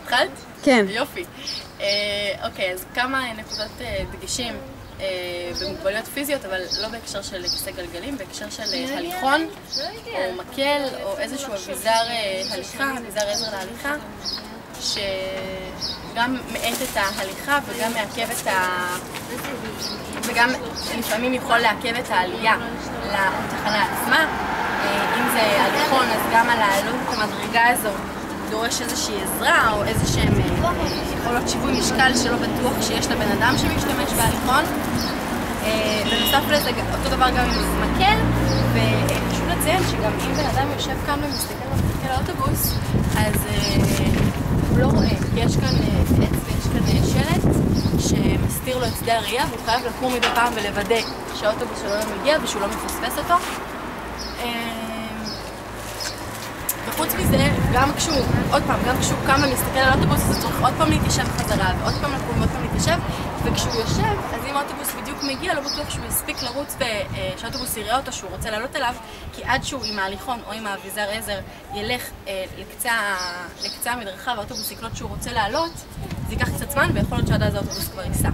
התחלת? כן. יופי. אוקיי, אז כמה נקודות דגשים במוגבלויות פיזיות, אבל לא בהקשר של כיסא גלגלים, בהקשר של הליכון, או מקל, או איזשהו אביזר הליכה, אביזר עזר להליכה, שגם מאט את ההליכה וגם מעכב את וגם לפעמים יכול לעכב את העלייה לתחנה עצמה. אם זה הליכון, אז גם על העלות את המדרגה הזו דורש איזושהי עזרה או איזשהם יכולות שיווי משקל שלא בטוח שיש לבן אדם שמשתמש בהליכון. בנוסף לזה, אותו דבר גם עם מקל, וחשוב לציין שגם אם בן אדם יושב כאן ומסתכל על האוטובוס, אז הוא לא רואה, כי יש כאן עץ ויש כאן שלט שמסתיר לו את שדה הראייה, והוא חייב לקום מדי פעם ולוודא שהאוטובוס שלו לא מגיע ושהוא לא מפספס אותו. וחוץ מזה, גם כשהוא קם ומסתכל על האוטובוס, אז הוא צריך עוד פעם להתיישב חזרה, ועוד פעם לקום ועוד פעם להתיישב, וכשהוא יושב, אז אם האוטובוס בדיוק מגיע, לא בטוח שהוא יספיק לרוץ ושהאוטובוס יראה אותו שהוא רוצה לעלות אליו, כי עד שהוא עם ההליכון או עם האביזר עזר ילך לקצה המדרכה והאוטובוס יקלוט שהוא רוצה לעלות, זה ייקח קצת זמן ויכול להיות שעד אז האוטובוס כבר ייסע.